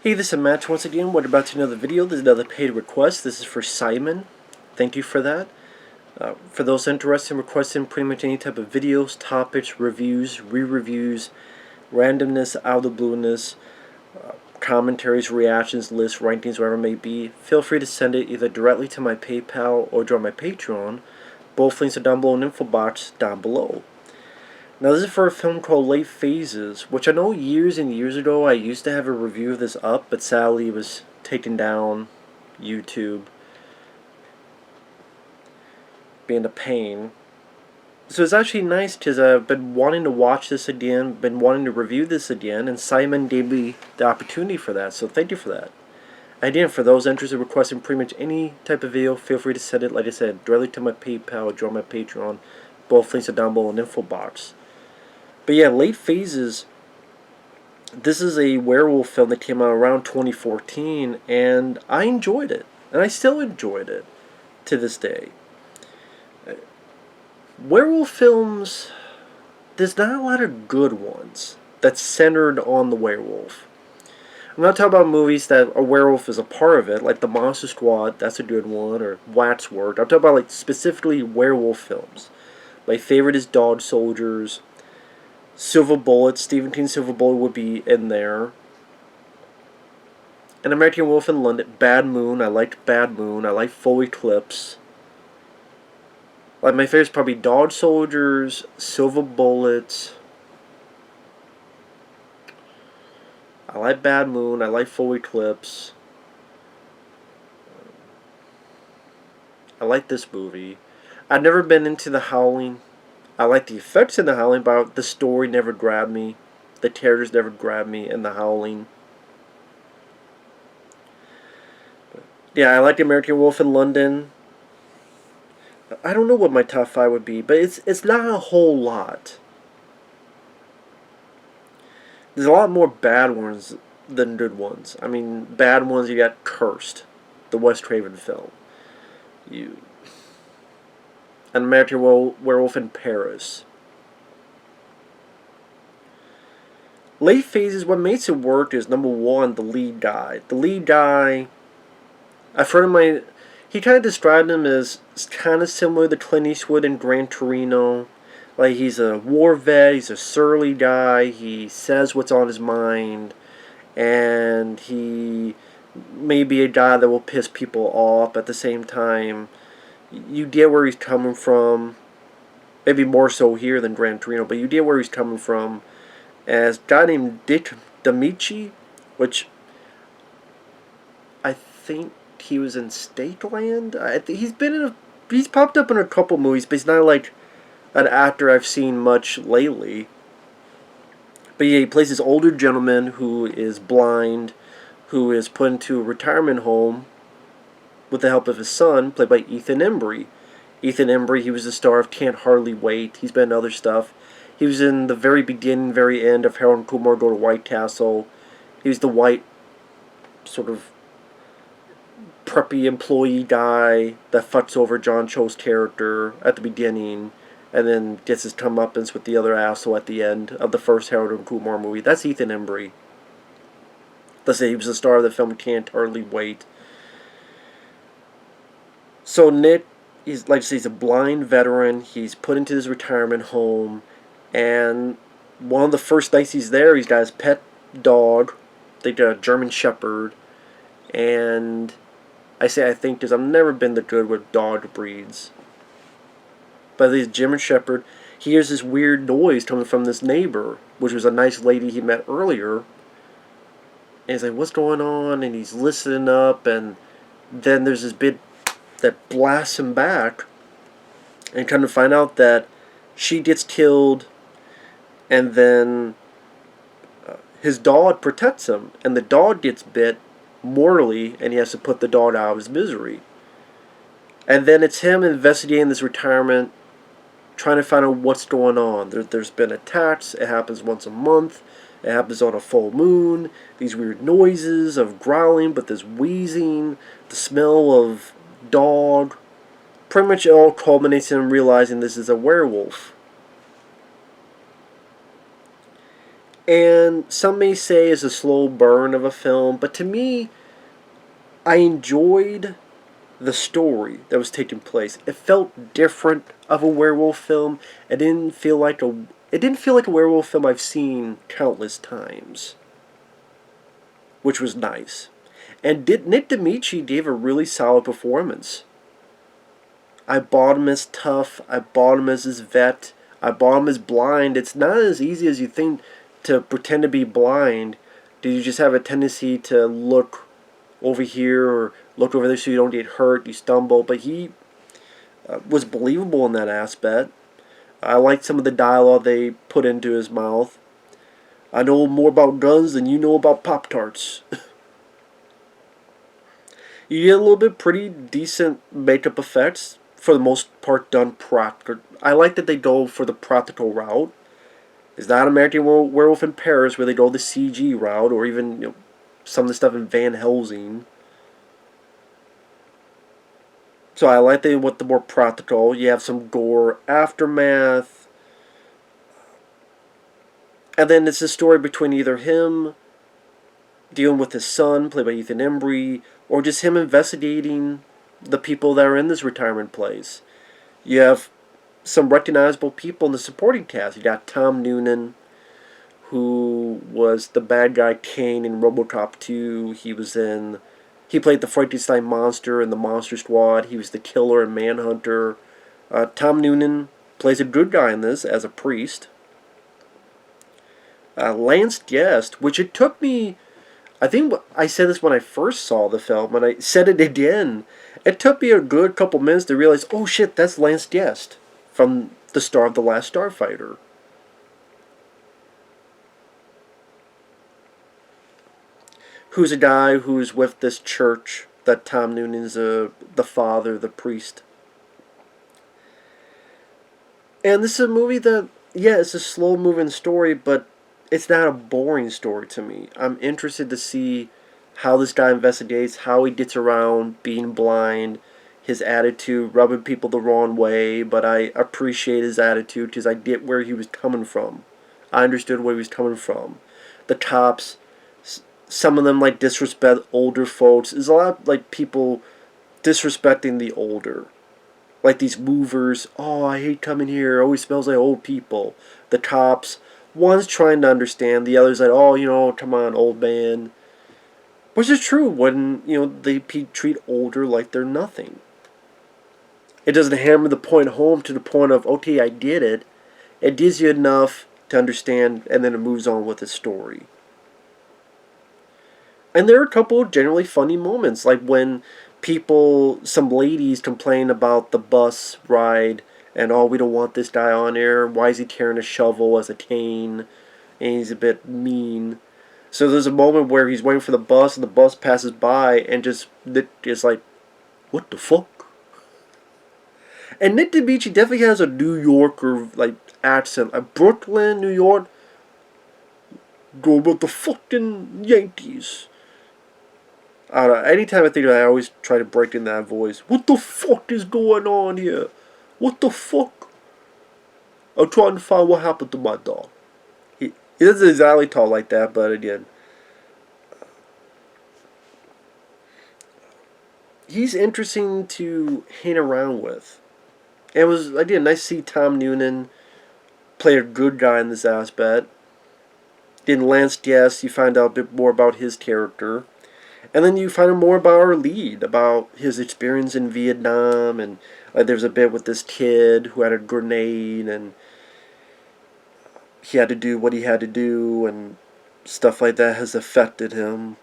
Hey, this is Matt once again. What about another video? This is another paid request. This is for Simon. Thank you for that. For those interested in requesting pretty much any type of videos, topics, reviews, re-reviews, randomness, out of the blueness, commentaries, reactions, lists, rankings, whatever it may be, feel free to send it either directly to my PayPal or join my Patreon. Both links are down below in the info box down below. Now this is for a film called Late Phases, which I know years and years ago I used to have a review of this up, but sadly it was taken down YouTube, being a pain. So it's actually nice because I've been wanting to watch this again, been wanting to review this again, and Simon gave me the opportunity for that, so thank you for that. Again, for those interested in requesting pretty much any type of video, feel free to send it, like I said, directly to my PayPal or join my Patreon. Both links are down below in the info box. But yeah, Late Phases, this is a werewolf film that came out around 2014, and I enjoyed it. And I still enjoyed it to this day. Werewolf films, there's not a lot of good ones that's centered on the werewolf. I'm not talking about movies that a werewolf is a part of it, like The Monster Squad, that's a good one, or Waxwork. I'm talking about like specifically werewolf films. My favorite is Dog Soldiers. Silver Bullet, Stephen King's Silver Bullet would be in there. An American Wolf in London, Bad Moon, I liked Bad Moon, I like Full Eclipse. Like my favorite is probably Dog Soldiers, Silver Bullet. I like Bad Moon, I like Full Eclipse. I like this movie. I've never been into The Howling. I like the effects in The Howling, but the story never grabbed me. The characters never grabbed me in The Howling. But yeah, I like American Wolf in London. I don't know what my top 5 would be, but it's not a whole lot. There's a lot more bad ones than good ones. I mean, bad ones, you got Cursed, the Wes Craven film. An American Werewolf in Paris. Late Phases, what makes it work is, number one, the lead guy. The lead guy, I've heard of he kind of described him as kind of similar to Clint Eastwood in Gran Torino. Like, he's a war vet, he's a surly guy, he says what's on his mind, and he may be a guy that will piss people off. At the same time, you get where he's coming from, maybe more so here than Gran Torino, but you get where he's coming from. As a guy named Nick Damici, which I think he was in Stateland. He's popped up in a couple movies, but he's not like an actor I've seen much lately. But yeah, he plays this older gentleman who is blind, who is put into a retirement home with the help of his son, played by Ethan Embry. Ethan Embry, he was the star of Can't Hardly Wait. He's been in other stuff. He was in the very beginning, very end of Harold and Kumar Go to White Castle. He was the white, sort of, preppy employee guy that fucks over John Cho's character at the beginning, and then gets his comeuppance with the other asshole at the end of the first Harold and Kumar movie. That's Ethan Embry. Let's say he was the star of the film Can't Hardly Wait. So Nick, he's a blind veteran. He's put into his retirement home, and one of the first nights he's there, he's got his pet dog. They got a German Shepherd, and I say I think because I've never been that good with dog breeds. But this German Shepherd, he hears this weird noise coming from this neighbor, which was a nice lady he met earlier. And he's like, "What's going on?" And he's listening up, and then there's this bit that blasts him back, and come to find out that she gets killed, and then his dog protects him, and the dog gets bit mortally, and he has to put the dog out of his misery. And then it's him investigating this retirement, trying to find out what's going on. There's been attacks. It happens once a month. It happens on a full moon. These weird noises of growling, but there's wheezing, the smell of dog. Pretty much it all culminates in him realizing this is a werewolf. And some may say it's a slow burn of a film, but to me, I enjoyed the story that was taking place. It felt different of a werewolf film. It didn't feel like a werewolf film I've seen countless times, which was nice. And Nick Damici gave a really solid performance. I bought him as tough. I bought him as his vet. I bought him as blind. It's not as easy as you think to pretend to be blind. Do you just have a tendency to look over here or look over there so you don't get hurt, you stumble? But he was believable in that aspect. I liked some of the dialogue they put into his mouth. I know more about guns than you know about Pop-Tarts. You get a little bit pretty decent makeup effects, for the most part done practical. I like that they go for the practical route. It's not American Werewolf in Paris where they go the CG route, or even some of the stuff in Van Helsing. So I like they went the more practical. You have some gore aftermath. And then it's a story between either him dealing with his son, played by Ethan Embry, or just him investigating the people that are in this retirement place. You have some recognizable people in the supporting cast. You got Tom Noonan, who was the bad guy Kane in RoboCop 2. He played the Frankenstein monster in the Monster Squad. He was the killer in Manhunter. Tom Noonan plays a good guy in this as a priest. Lance Guest, which it took me, I think I said this when I first saw the film, and I said it again. It took me a good couple minutes to realize, oh shit, that's Lance Guest from the star of The Last Starfighter. Who's a guy who's with this church that Tom Noonan's the father, the priest. And this is a movie that, yeah, it's a slow-moving story, but it's not a boring story to me. I'm interested to see how this guy investigates, how he gets around being blind, his attitude, rubbing people the wrong way, but I appreciate his attitude because I get where he was coming from. I understood where he was coming from. The cops, some of them like disrespect older folks. There's a lot of like people disrespecting the older. Like these movers, oh, I hate coming here, it always smells like old people. The cops, one's trying to understand, the other's like, oh, come on, old man. Which is true when, they treat older like they're nothing. It doesn't hammer the point home to the point of, okay, I get it. It gives you enough to understand, and then it moves on with the story. And there are a couple of generally funny moments, like when some ladies complain about the bus ride, and we don't want this guy on there. Why is he carrying a shovel as a cane? And he's a bit mean. So there's a moment where he's waiting for the bus, and the bus passes by, and just like, what the fuck? And Nick Damici definitely has a New Yorker like accent, like Brooklyn, New York. Go about the fucking Yankees. I don't know. Anytime I think of that, I always try to break in that voice. What the fuck is going on here? What the fuck? I'm trying to find what happened to my dog. He doesn't exactly talk like that, but again, he's interesting to hang around with. And it was, again, nice to see Tom Noonan play a good guy in this aspect. In Lance Guest, you find out a bit more about his character. And then you find out more about our lead, about his experience in Vietnam, and there's a bit with this kid who had a grenade, and he had to do what he had to do, and stuff like that has affected him.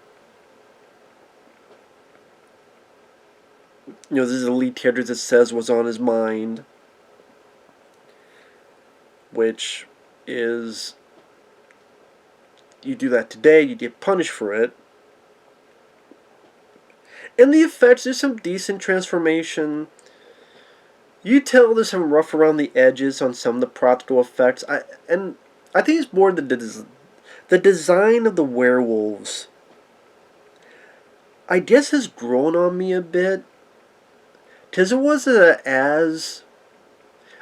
This is a lead character that says what's on his mind, which is, you do that today, you get punished for it. And the effects, there's some decent transformation. You tell there's some rough around the edges on some of the practical effects. I think it's more the design of the werewolves, I guess, has grown on me a bit. Because it wasn't as...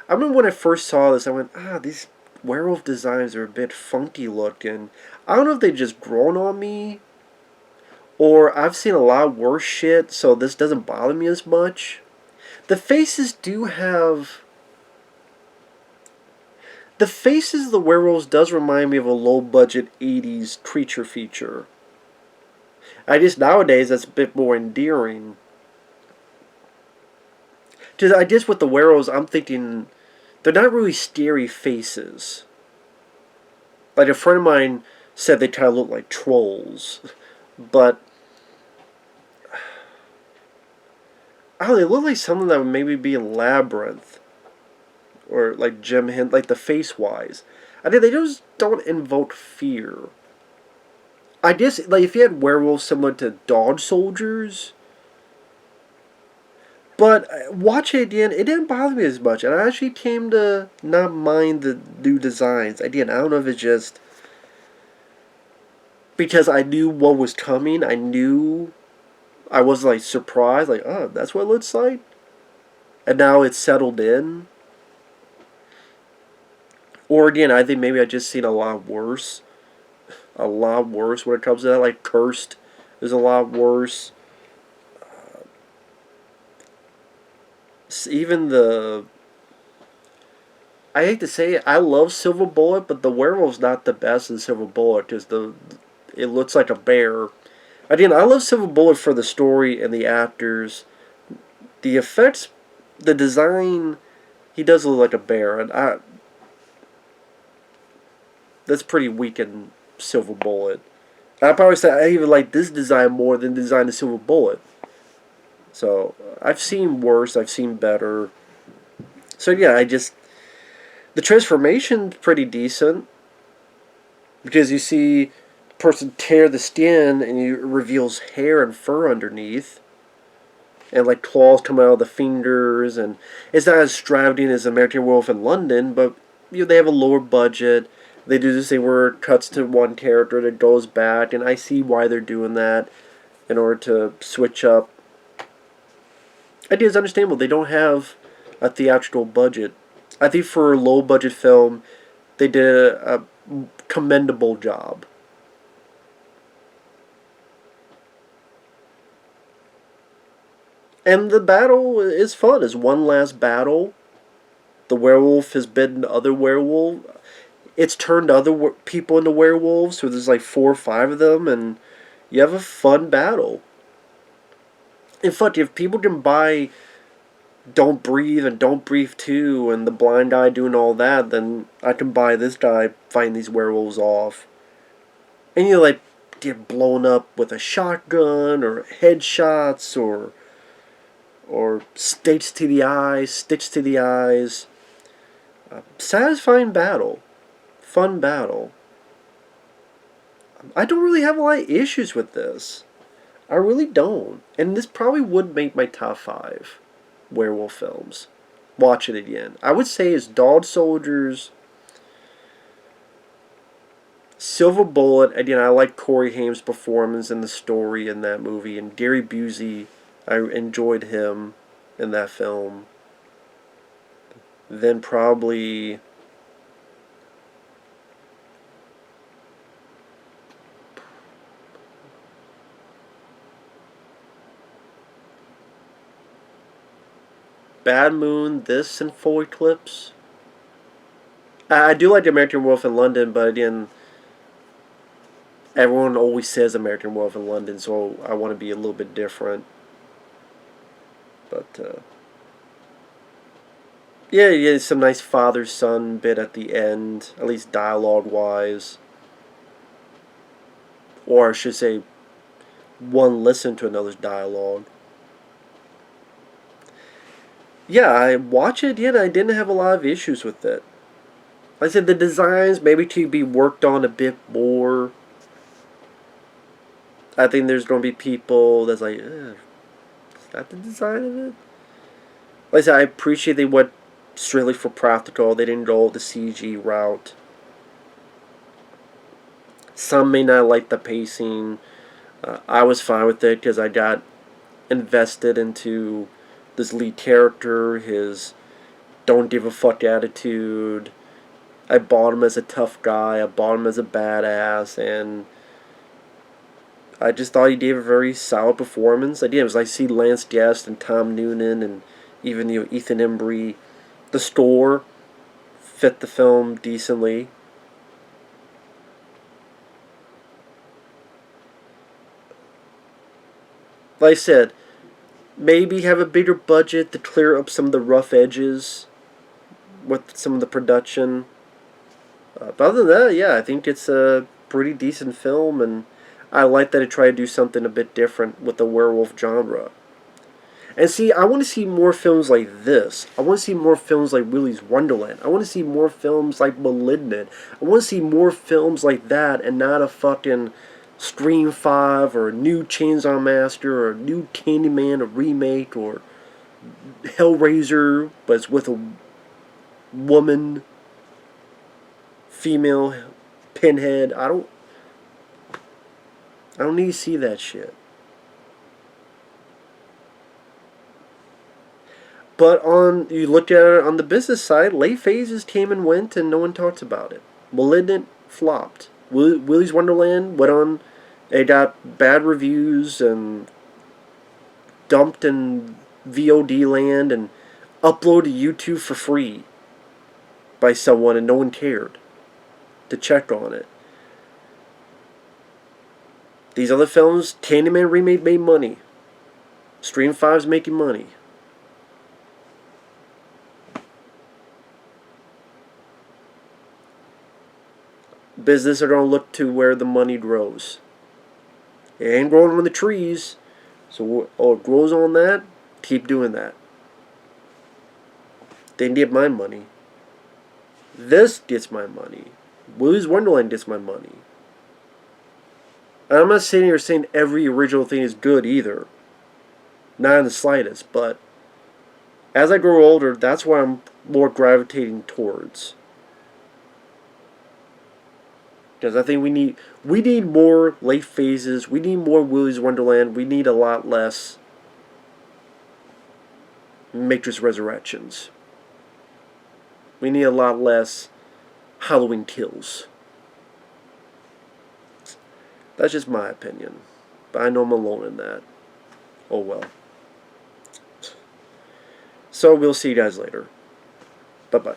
I remember when I first saw this, I went, these werewolf designs are a bit funky looking. I don't know if they just grown on me, or I've seen a lot worse shit, so this doesn't bother me as much. The faces do have... The faces of the werewolves does remind me of a low-budget 80s creature feature. I guess nowadays that's a bit more endearing. Because I guess with the werewolves, I'm thinking they're not really scary faces. Like a friend of mine said they kind of look like trolls. But I don't know, they look like something that would maybe be in Labyrinth. Or like Jim Hint, like the face-wise. I think they just don't invoke fear. I guess, like, if you had werewolves similar to dog soldiers... But watching it again, it didn't bother me as much. And I actually came to not mind the new designs. Again, I don't know if it's just... because I knew what was coming. I knew... I was, like, surprised. Like, oh, that's what it looks like? And now it's settled in. Or again, I think maybe I just seen a lot worse. A lot worse when it comes to that. Like, Cursed is a lot worse. Even the... I hate to say it, I love Silver Bullet, but the werewolf's not the best in Silver Bullet because it looks like a bear. Again, I love Silver Bullet for the story and the actors. The effects, the design, he does look like a bear, and that's pretty weak in Silver Bullet. I'd probably say I even like this design more than the design of Silver Bullet. So, I've seen worse, I've seen better. So yeah, the transformation's pretty decent. Because you see a person tear the skin and it reveals hair and fur underneath. And like claws come out of the fingers, and it's not as extravagant as American Werewolf in London, but they have a lower budget. They do this thing where it cuts to one character and it goes back, and I see why they're doing that in order to switch up. I think it's understandable. They don't have a theatrical budget. I think for a low budget film, they did a commendable job. And the battle is fun. It's one last battle. The werewolf has bitten other werewolf. It's turned other people into werewolves, so there's like 4 or 5 of them, and you have a fun battle. In fact, if people can buy Don't Breathe and Don't Breathe 2 and The Blind Guy doing all that, then I can buy this guy fighting these werewolves off. And like get blown up with a shotgun or headshots or sticks to the eyes. Satisfying battle. Fun battle. I don't really have a lot of issues with this. I really don't. And this probably would make my top 5 werewolf films. Watch it again. I would say it's Dog Soldiers, Silver Bullet. Again, I like Corey Haim's performance in the story in that movie. And Gary Busey, I enjoyed him in that film. Then probably... Bad Moon, this, and Full Eclipse. I do like the American Werewolf in London, but again, everyone always says American Werewolf in London, so I want to be a little bit different. But, yeah, some nice father-son bit at the end, at least dialogue-wise. Or I should say, one listen to another's dialogue. Yeah, I watched it, I didn't have a lot of issues with it. Like I said, the designs maybe could be worked on a bit more. I think there's going to be people that's like, is that the design of it? Like I said, I appreciate they went strictly for practical. They didn't go the CG route. Some may not like the pacing. I was fine with it because I got invested into this lead character, his don't give a fuck attitude, I bought him as a tough guy. I bought him as a badass, and I just thought he gave a very solid performance. I did. It was like see Lance Guest and Tom Noonan and even Ethan Embry. The store fit the film decently. Like I said, maybe have a bigger budget to clear up some of the rough edges with some of the production. But other than that, yeah, I think it's a pretty decent film, and I like that it tried to do something a bit different with the werewolf genre. And see, I want to see more films like this. I want to see more films like Willy's Wonderland. I want to see more films like Malignant. I want to see more films like that, and not a fucking Scream 5 or a new Chainsaw Master or a new Candyman, a remake, or Hellraiser, but it's with a woman, female pinhead. I don't need to see that shit. But you looked at it on the business side, late phases came and went, and no one talks about it. Malignant flopped. Willy's Wonderland went on. It got bad reviews and dumped in VOD land and uploaded to YouTube for free by someone, and no one cared to check on it. These other films, Candyman remake made money. Scream 5's making money. Business are going to look to where the money grows. It ain't growing on the trees. So it grows on that, keep doing that. They can get my money. This gets my money. Willy's Wonderland gets my money. And I'm not sitting here saying every original thing is good either. Not in the slightest. But as I grow older, that's what I'm more gravitating towards. Because I think we need more late phases. We need more Willy's Wonderland. We need a lot less Matrix Resurrections. We need a lot less Halloween Kills. That's just my opinion. But I know I'm alone in that. Oh well. So we'll see you guys later. Bye-bye.